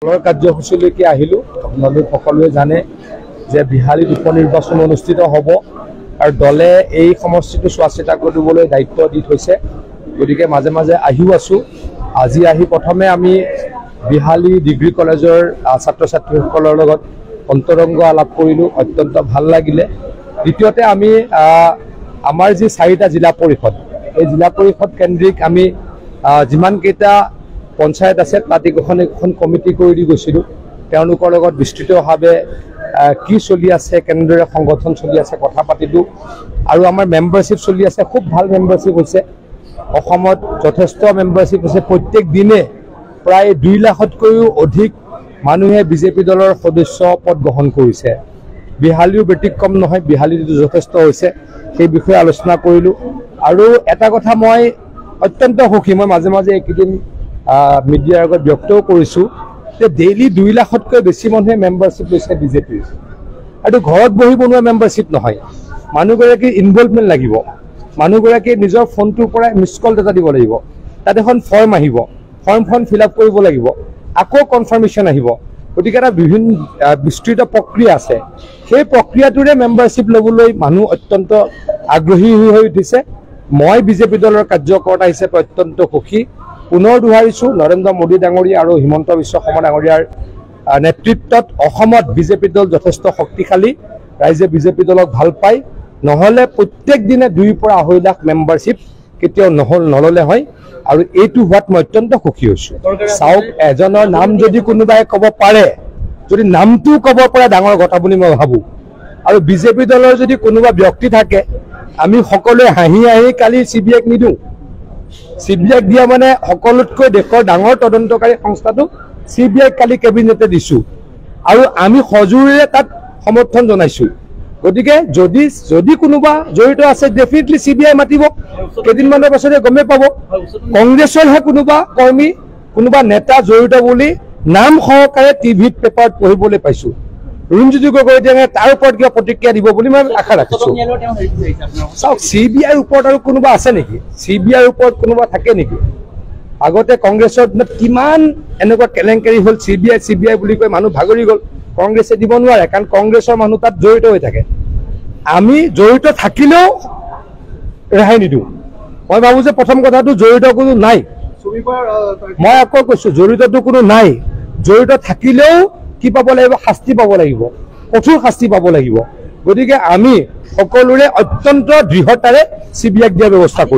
দলৰ কাৰ্যসূচীলৈকে আহিলোঁ। আপোনালোক সকলোৱে জানে যে বিহালীত উপনিৰ্বাচন অনুষ্ঠিত হ'ব আৰু দলে এই সমষ্টিটো চোৱা চিতা কৰিবলৈ দায়িত্ব দি থৈছে। গতিকে মাজে মাজে আহিও আছোঁ। আজি আহি প্ৰথমে আমি বিহালী ডিগ্ৰী কলেজৰ ছাত্ৰ ছাত্ৰীসকলৰ লগত অন্তৰংগ আলাপ কৰিলোঁ, অত্যন্ত ভাল লাগিলে। দ্বিতীয়তে আমি আমাৰ যি 4টা জিলা পৰিষদ, এই জিলা পৰিষদ কেন্দ্ৰিক আমি যিমানকেইটা পঞ্চায়ত আছে তাত এখন কমিটি কৰি দি গৈছিলোঁ। তেওঁলোকৰ লগত বিস্তৃতভাৱে কি চলি আছে, কেনেদৰে সংগঠন চলি আছে কথা পাতিলোঁ। আৰু আমাৰ মেম্বাৰশ্বিপ চলি আছে, খুব ভাল মেম্বাৰশ্বিপ হৈছে। অসমত যথেষ্ট মেম্বাৰশ্বিপ হৈছে। প্ৰত্যেক দিনে প্ৰায় 2 লাখতকৈও অধিক মানুহে বিজেপি দলৰ সদস্য পদ গ্ৰহণ কৰিছে। বিহালীও ব্যতিক্ৰম নহয়, বিহালীটো যথেষ্ট হৈছে। সেই বিষয়ে আলোচনা কৰিলোঁ। আৰু এটা কথা মই অত্যন্ত সুখী, মই মাজে মাজে এইকেইদিন মিডিয়াৰ আগত ব্যক্তও কৰিছোঁ যে ডেইলি 2 লাখতকৈ বেছি মানুহে মেম্বাৰশ্বিপ লৈছে বিজেপিৰ। আৰু ঘৰত বহি বনোৱা মেম্বাৰশ্বিপ নহয়, মানুহগৰাকীৰ ইনভলভমেণ্ট লাগিব। মানুহগৰাকীয়ে নিজৰ ফোনটোৰ পৰা মিছ কল এটা দিব লাগিব, তাত এখন ফৰ্ম আহিব, ফৰ্মখন ফিল আপ কৰিব লাগিব, আকৌ কনফাৰ্মেশ্যন আহিব। গতিকে এটা বিস্তৃত প্ৰক্ৰিয়া আছে। সেই প্ৰক্ৰিয়াটোৰে মেম্বাৰশ্বিপ ল'বলৈ মানুহ অত্যন্ত আগ্ৰহী হৈ উঠিছে। মই বিজেপি দলৰ কাৰ্যকৰ্তা হিচাপে অত্যন্ত সুখী। পুনৰ দোহাৰিছোঁ, নৰেন্দ্ৰ মোদী ডাঙৰীয়া আৰু হিমন্ত বিশ্ব শৰ্মা ডাঙৰীয়াৰ নেতৃত্বত অসমত বিজেপি দল যথেষ্ট শক্তিশালী। ৰাইজে বিজেপি দলক ভাল পায়। নহ'লে প্ৰত্যেক দিনে 2 পৰা 2.5 লাখ মেম্বাৰশ্বিপ কেতিয়াও নল'লে হয়। আৰু এইটো হোৱাত মই অত্যন্ত সুখী হৈছোঁ। চাওক, এজনৰ নাম যদি কোনোবাই ক'ব পাৰে, যদি নামটো ক'ব পাৰে, ডাঙৰ কথা বুলি মই ভাবোঁ। আৰু বিজেপি দলৰ যদি কোনোবা ব্যক্তি থাকে, আমি সকলোৱে হাঁহি কালি CBIক নিদিওঁ। CBIক দিয়া মানে সকলোতকৈ দেশৰ ডাঙৰ তদন্তকাৰী সংস্থাটো CBIক কালি কেবিনেটে দিছোঁ আৰু আমি সজোৰেৰে তাত সমৰ্থন জনাইছোঁ। গতিকে যদি কোনোবা জড়িত আছে, ডেফিনেটলি CBI মাতিব। কেইদিনমানৰ পাছতে গমেই পাব। কংগ্ৰেছৰহে কোনোবা কৰ্মী, কোনোবা নেতা জড়িত বুলি নাম সহকাৰে টিভিত পেপাৰত পঢ়িবলৈ পাইছোঁ। ৰুণজ্যোতি গগৈ তাৰ ওপৰত কিবা প্ৰতিক্ৰিয়া দিব বুলি মই আশা ৰাখিছোঁ। চাওক, CBIৰ ওপৰত আৰু কোনোবা আছে নেকি? CBIৰ ওপৰত কোনোবা থাকে নেকি? আগতে কংগ্ৰেছৰ দিনত কিমান এনেকুৱা কেলেংকাৰী হ'ল, CBI বুলি কৈ মানুহ ভাগৰি গ'ল। কংগ্ৰেছে দিব নোৱাৰে, কাৰণ কংগ্ৰেছৰ মানুহ তাত জড়িত হৈ থাকে। আমি জড়িত থাকিলেও ৰেহাই নিদিওঁ। মই ভাবোঁ যে প্ৰথম কথাটো জড়িত কোনো নাই। মই আকৌ কৈছোঁ, জড়িতটো কোনো নাই। জড়িত থাকিলেও কি পাব লাগিব? শাস্তি পাব লাগিব, কঠোৰ শাস্তি পাব লাগিব। গতিকে আমি সকলোৰে অত্যন্ত দৃঢ়তাৰে CBIক দিয়াৰ ব্যৱস্থা কৰিম।